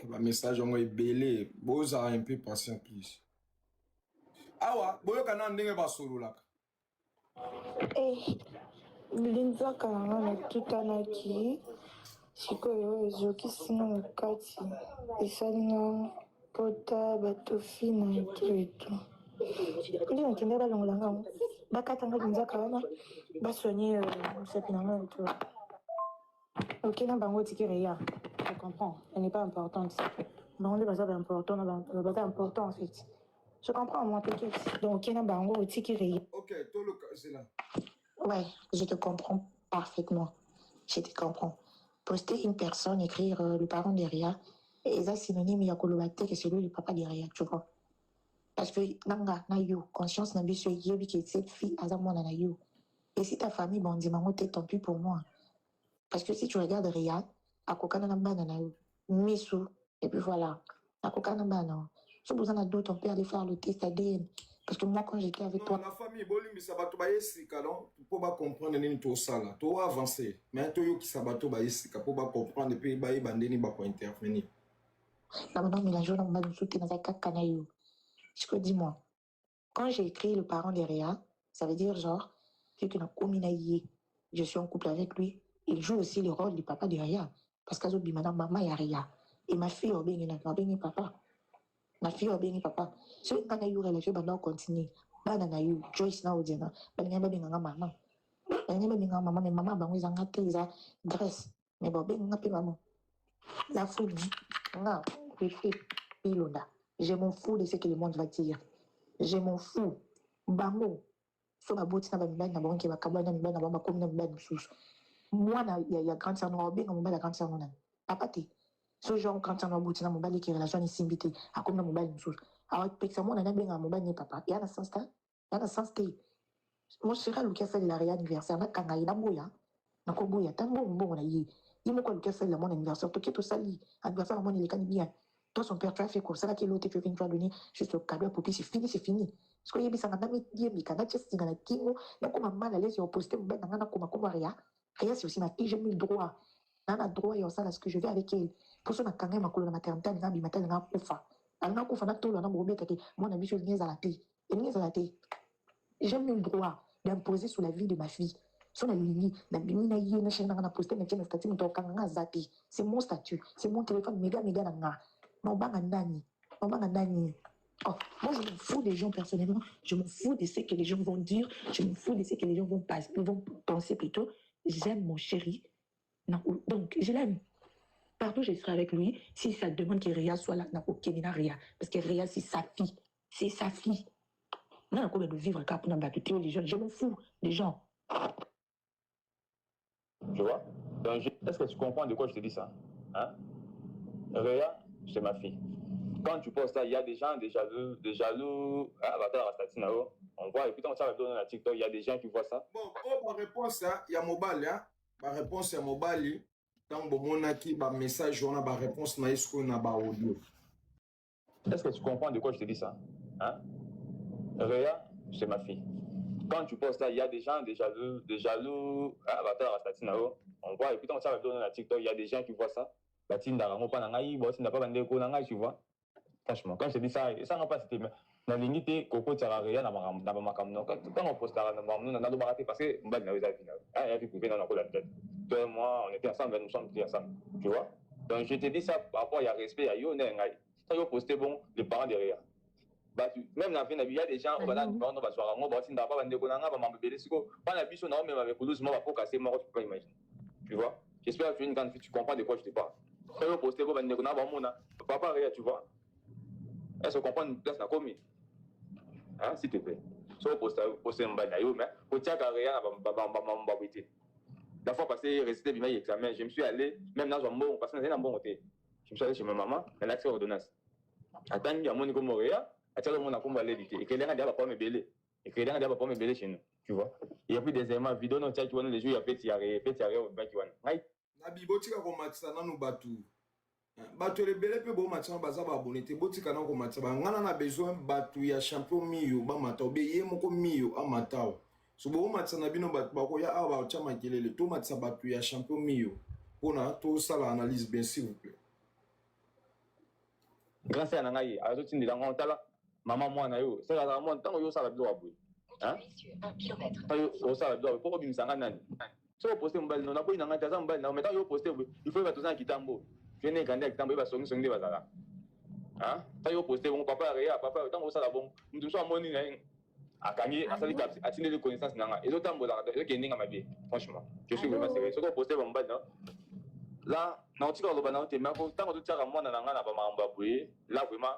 Speaker 2: ba message yango ebele bozala un peu patient plus awa boyoka na ndenge basololaka
Speaker 5: linzaka nanga natutanaki sikoyo ezokisi nga na kati esalinga pota batofi na etu Ndi nakende balongolanga bakatanga binzaka wana basoigner mosapi nango tu ok na bango tikere ya je comprends elle n'est pas importante bango nde baza baimportant na baza important en fait je comprends moi t'inquiète donc ok na bango tikere ya
Speaker 2: ok toloka c'est là
Speaker 5: ouais je te comprends parfaitement je te comprends poster une personne écrire le parent derrière et ça synonyme ya kolobate que c'est lui le papa derrière tu vois. Parce que nanga na yo conscience na biso yebi que cette fille a mwana na yo et si ta famille bondi mango t'es tant pis pour moi parce que si tu regardes Riyad akokana na bana na yo misu et puis voilà akokana bana so besoin na d'autres on peut aller faire le test ADN parce que moi quand j'étais avec
Speaker 2: non,
Speaker 5: toi
Speaker 2: la famille bolimi sabato ba yesika non pour ba comprendre nini to sala to avancer mais to yo ki sabato ba yesika pour ba comprendre puis ba yebandeni ba ko intervenir
Speaker 5: na non mélange na ba musuti na zakaka na yo. Je dis-moi, quand j'ai écrit le parent derrière, ça veut dire genre, que je suis en couple avec lui, il joue aussi le rôle du papa derrière. Parce que je madame maman y a rien. Et ma fille a bien papa. Ma fille a bien papa. Si on a eu relation, on continue. Banana you, Joyce na odina, banana bien maman. Banana bien maman, mais maman bango zanga teza Grèce. Mais bon bien ngapi maman. La foule, na, pilonda. Je m'en fous de ce que le monde va dire. Je m'en fous. Bango. So ma boti na ba mibali na bango ke bakabwa na mibali na bango bakomi na mibali mususu. Moi na ya grande sœur na obenga mobali ya grande sœur na. Papa te. So genre grande sœur na boti na mobali ki relation ni simbité akomi na mobali mususu. Alors peksa moi na benga mobali ni papa. Ya na sens ta. Ya na sens te. Moi sera le fait la réa anniversaire na kanga ina boya. Na ko boya tango mbongo na yi. Yimo ko le fait la mon anniversaire to keto sali. Anniversaire mon il est bien. Toi, son père, tu as fait comme ça, là, qu'il tu as donné juste le cadeau pour que c'est fini, c'est fini. Parce que y a des kingo, il y a comme mal à l'aise, il y a posté, il y a rien. Rien, c'est aussi ma fille, j'ai mis le droit. On a droit, et on sait ce que je vais avec elle. Pour ça, on a quand même ma maternité, on a mis ma telle, on a koufa. On a koufa, on a tout, on a gourmet, moi, on a mis sur une à la paix. Et à la paix. J'ai mis le droit d'imposer sur la vie de ma fille. C'est mon statut, c'est mon téléphone, méga, non, nani. Oh, moi, je m'en fous des gens personnellement. Je m'en fous de ce que les gens vont dire. Je m'en fous de ce que les gens vont penser plutôt. J'aime mon chéri. Non, donc, je l'aime. Partout, je serai avec lui. Si ça demande que Réa soit là, n'a Réa. Parce que Réa, c'est sa fille. C'est sa fille. Non, on a de vivre car pour les gens. Je m'en fous des gens.
Speaker 6: Tu vois? Donc, est-ce que tu comprends de quoi je te dis ça? Hein? Réa, c'est ma fille. Quand tu postes ça, il y a des gens, des jaloux, on voit, et puis quand ça va donner la TikTok, il y a des gens qui voient ça.
Speaker 2: Bon, ma réponse, il y a mobile, hein? Ma réponse, il y a mobile. Tant que mon aki, ma message, on a ma réponse, na isko na ba audio.
Speaker 6: Est-ce que tu comprends de quoi je te dis ça? Hein? Réa, c'est ma fille. Quand tu postes ça, il y a des gens, des jaloux, on voit, et puis quand ça va donner la TikTok, il y a des gens qui voient ça. Tu vois? Franchement, quand je te dis ça, ça n'a pas été. Dans l'unité, Coco Tararia, quand on poste parce que toi et moi, on était ensemble, nous sommes ensemble. Tu vois? Donc je te dis ça par rapport à respect à Yo Nengai. Ça, vous postez bon, les parents derrière. Même dans la vie, il y a des gens qui tu vois? J'espère que tu comprends de quoi je te parle. Quand vous postez bon, papa, tu vois? Est-ce qu'on comprend une place dans la commune? Hein, s'il te plaît. Si vous postez un bail, mais vous tiens à rien, la fois passée, récité bien examen, je me suis allé, même dans un bon, parce que c'est un bon côté. Je me suis allé chez ma maman, elle a accès aux ordonnances. Attends, il y a mon niveau Montréal, attends, le monde a combattu l'édité. Et que les gens n'ont pas me belé. Et que les gens n'ont pas me belé chez nous. Tu vois? Il y a plus des éléments vidéo, non, tu vois, les jours, il y a fait tirer au bac, tu vois.
Speaker 2: Nabi, botika ko matisa nanu batu. Batu lebele pe bo matisa baza ba bonité, botika na ko matisa ba ngana na besoin batu ya champion miyo ba matao be ye moko miyo amatao. So bo matisa na bino batu ba ko ya awa chama kelele to matisa batu ya champion miyo. Pona to sala analyse bien s'il vous plaît.
Speaker 6: Grâce à Nangaï, à la tine de la maman moi na yo, c'est la montagne tant yo sala doa boui. Hein? 1 kilomètre. Yo sala doa pour bim sanga nani. Si vous postez un bal, non, mais quand vous postez, il faut que vous soyez Kitambo. Je n'ai qu'un Kitambo, il va sonner des bazars. hein ça yo poster bon papa réa papa tant ça la bon nous sommes moni a gagné à salir à tirer les connaissances nanga et autant bola et que ninga mabie franchement je suis vraiment sérieux ce qu'on poster bon bas là na tika lo bana te mais tant que tu as moi na nanga na ba mamba boye là vraiment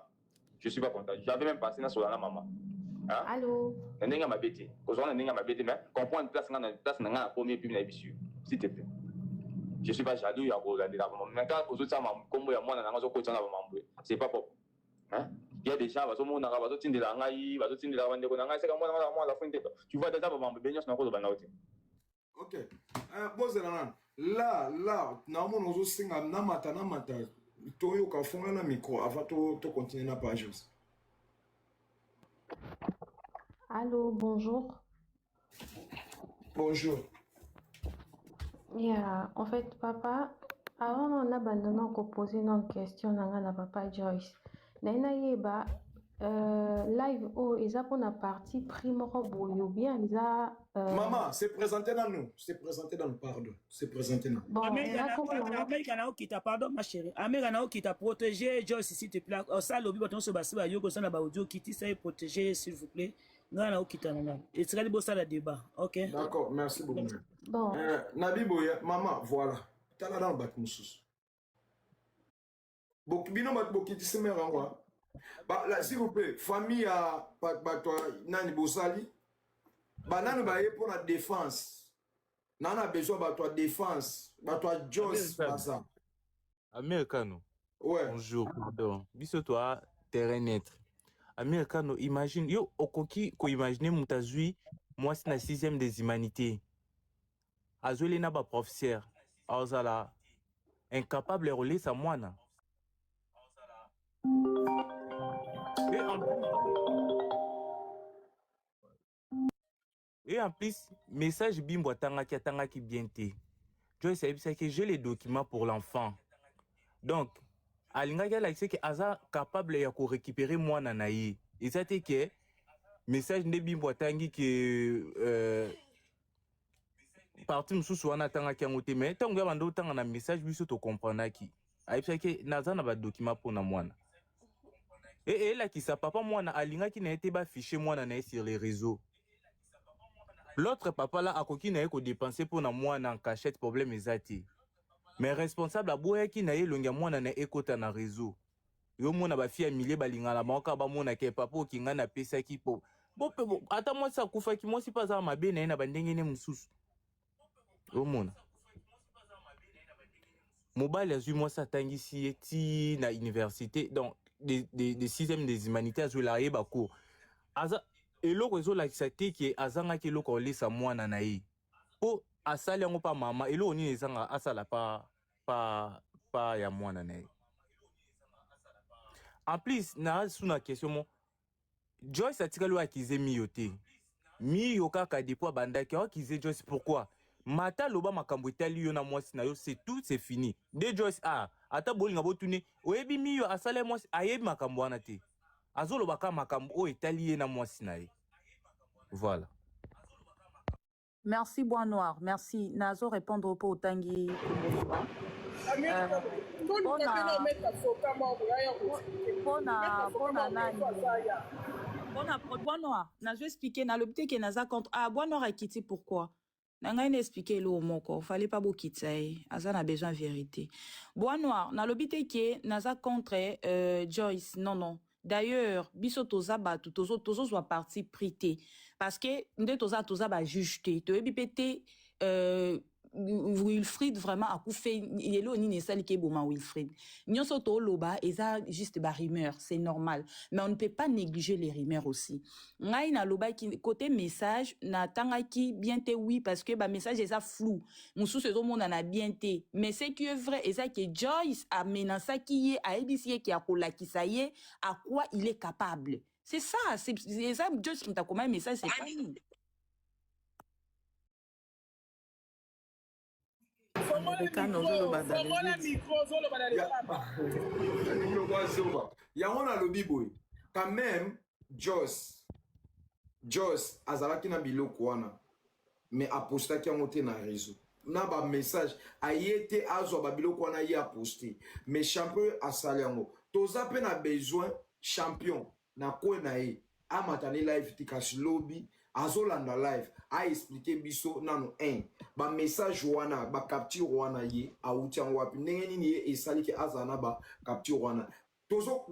Speaker 6: je suis pas content j'avais même passé na sur la maman hein
Speaker 13: allô
Speaker 6: ninga mabie ko zo na ninga mabie mais comprendre place nanga premier puis na bisu s'il te plaît je suis pas jaloux ya ko la de la maman mais quand aux autres ça comme ya moi na nanga zo ko tsana ba mambo c'est pas propre hein. Il y a des gens qui sont là, qui sont là, qui sont là, tu vois déjà,
Speaker 2: ok. Là, nous avons micro avant de continuer la page.
Speaker 13: Allô, bonjour.
Speaker 2: Bonjour.
Speaker 13: Yeah, en fait, papa, avant on a abandonné de poser une question à papa Joyce. Naina yeba live ils ont pour la partie primero boyo bien ils a
Speaker 2: maman c'est présenté dans nous pardon c'est présenté dans
Speaker 10: bon Américain qui t'a pardon ma chérie Américain qui t'a protégé Joyce s'il te plaît ça lobby baton se basi ba yoko ça na ba audio qui t'est protégé s'il vous plaît ngana qui t'a nana et c'est beau ça le débat OK
Speaker 2: d'accord merci beaucoup
Speaker 13: bon
Speaker 2: Nabi Boya maman voilà t'as là dans le bac moussous bino bat bokiti semera ngwa ba la s'il vous plaît famille a ba toi nani bosali ba nani ba pour la défense nana besoin ba toi défense ba toi Joss pas ça
Speaker 3: Americano
Speaker 2: ouais
Speaker 3: bonjour pardon biso toi terrain net Americano imagine yo okoki ko imaginer mutazui moi c'est na 6e des humanités azoli na ba professeur azala incapable de relire sa moine. Et en plus, message bimbo tangaki bien té. Je sais que j'ai les documents pour l'enfant. Donc, alinga la que aza capable de récupérer moi nanaï. Et ça te que message ne bimbo tangi que parti mususu wana tangaki ngote mais tango ya bando tanga na message biso to comprendre ki. Aipsa que naza na ba document pour na mwana. Et là qui sa papa mwana alinga qui n'a été ba fiché mwana na sur les réseaux. L'autre papa là a koki na ko dépenser pour na mwana en cachette problème ezati. Mais responsable aboya qui na longa mwana na ekota na réseau. Yo mwana ba fia millier balinga la moko ba mwana ke papa ki nga na pesa ki po. Bon ata moi ça kufa ki moi si pas za mabe na bandenge ne mususu. Yo mwana. Mobile azui moi ça tangisi eti na université donc des 6e des humanités azui la yeba ko. Aza eloko ezolakisa te ke azangaki eloko olesa mwana na ye po asali yango pa mama eloko nini ezanga asala pa ya mwana na ye. En plus na suna question mo Joyce atikali akize miyo te miyo kaka depuis abandaki akize Joyce pourquoi mata loba makambo etali yo na mwasi na yo c'est tout c'est fini de Joyce ata bolinga botune oyebi miyo asala mwasi ayebi makambo wana te azolo baka makambo o etali na mwasi na ye. Voilà.
Speaker 8: Merci Bois Noir, merci. Nazo répondre au Tanguy. Bois Noir, Nazo expliqué na l'hôpital que Naza contre Bois Noir a quitté pourquoi. Nanga expliqué le moko, fallait pas beaucoup quitter. Azan a besoin de vérité. Bois Noir, na l'hôpital que Naza contre Joyce, non. D'ailleurs, biso toza batu tozo soit parti prité parce que nde toza ba jugeté to ebipete Wilfried vraiment a fait yelo ni nesali ke boma Wilfried nyonso to loba eza juste ba rumeur c'est normal mais on ne peut pas négliger les rumeurs aussi ngai na loba ki côté message na tanga ki bien te oui parce que ba message eza flou mususu ezo mona na bien te mais ce qui est vrai eza que Joyce a menacé qui a ebisi ki akola kisaye à quoi il est capable c'est ça c'est ça Joyce qui t'a comment message c'est pas nous.
Speaker 2: Quand même Joss azalaki na biloko wana mais apostaki yango te na réseau na ba message ayete azwa ba biloko wana ye aposter mais champion asali yango toza pe na besoin champion na kwe na ye amatani live tikasi lobby azolanda live a expliquer biso nano ba message wana ba capture wana ye auti yango wapi ndenge nini ye esali ke azana ba capture wana tozo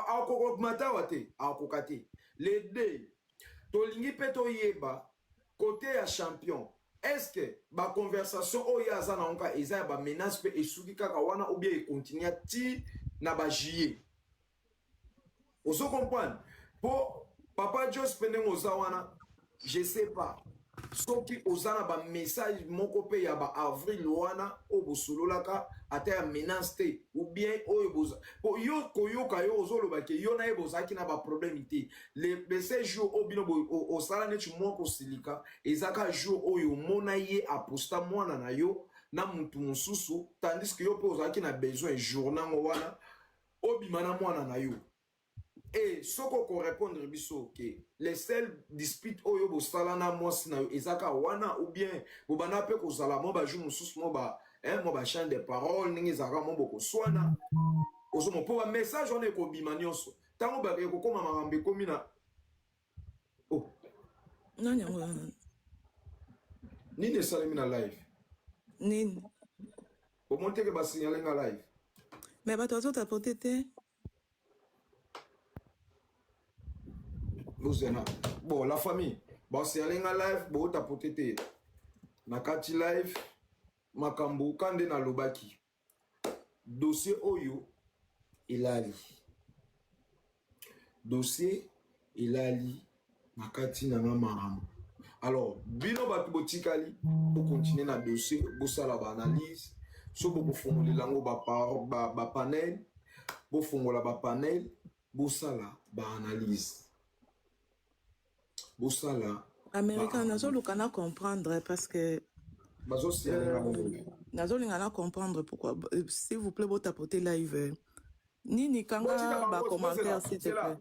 Speaker 2: akoko mata wate akoka te les deux tolingi pe toyeba côté ya champion est-ce que ba conversation oyo azana onka eza ya ba menace pe esuki kaka wana ou bien e continue ti na ba juillet ozo comprendre pour papa Jos pendant oza wana je sais pas soki ozana ba message moko pe ya ba avril wana o bosololaka ata ya menace te ou bien oyo boza po yo koyoka yo ozoloba ke yo na ye bozaki na ba problème te le ces jours o bino o sala neti moko silika ezaka jour oyo mona ye aposta mwana na yo na mutu mususu tandis que yo pe ozaki na besoin journal wana obima na mwana na yo. Et ce qu'on répondre biso que les seuls disputes oyo bo sala na mwasi na yo ezaka wana ou bien bo bana pe ko sala mo ba jour mususu mo ba champ de parole ningi zaka mo boko swana ozo mo po ba message on e ko bima nyonso tango ba ko koma makambe komi na oh
Speaker 14: nani
Speaker 2: nini salimi na live
Speaker 14: nini
Speaker 2: au monter que ba signaler na live
Speaker 14: mais ba toi t'as porté te
Speaker 2: bon la famille bon c'est aller en live bon t'as porté na kati live makambo kande na lobaki dossier oyo ilali dossier ilali na kati na marambo alors bino batu botikali pour continuer na dossier bosala ba analyse so boko fongolela ngo ba panel bo fongola ba panel bosala ba analyse bosala
Speaker 14: américain nazoluka na comprendre parce que nazolinga comprendre pourquoi s'il vous plaît botapoter live nini kanga ba commentaire s'il te plaît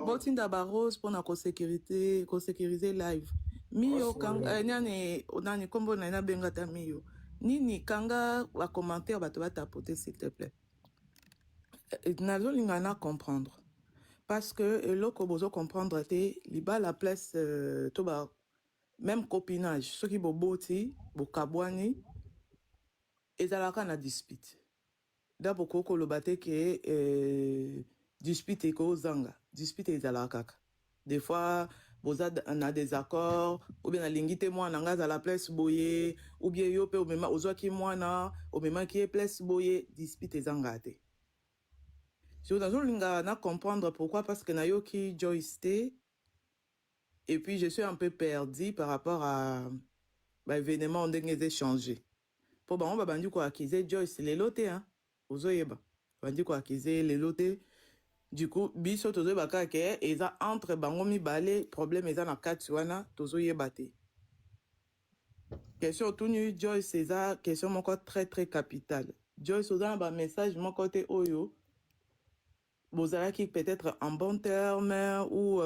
Speaker 14: botinda ba rose pour na sécuriser live miyo kanga nani kombo na bengata miyo nini kanga ba commentaire bato batapoter s'il te plaît nazolinga na comprendre parce que loko bozo comprendre te liba la place to ba même copinage ceux qui boboti bokabwani ezalaka na dispute d'abord koko lobate ke dispute ko zanga dispute ezalaka des fois boza na désaccord ou bien alingi te mwana nga la place boye ou bien yo pe omema ozwaki mwana omema ki place boye dispute ezanga te. Je voudrais comprendre pourquoi, parce que Nayoki Joyce T. Et puis je suis un peu perdu par rapport à l'événement où on a changé. Pour on va dire quoi acquiser Joyce les lotés hein. Aux oyeba. On va dire quoi acquiser les lotés. Du coup, biso tozo baka ke eza entre bangomi balé problème eza na katsuana tozo yebate. Question tunu Joyce eza question mon très très capitale. Joyce oza ba message mon côté oyo. Bozalaki peut-être en bon terme ou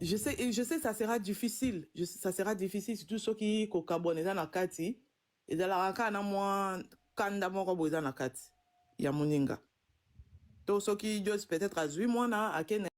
Speaker 14: je sais ça sera difficile ça sera difficile surtout ceux qui kokaboneza na kati ezalaka na mwa kanda moko boza na kati ya moninga to ceux qui just peut-être à 8 mois na akene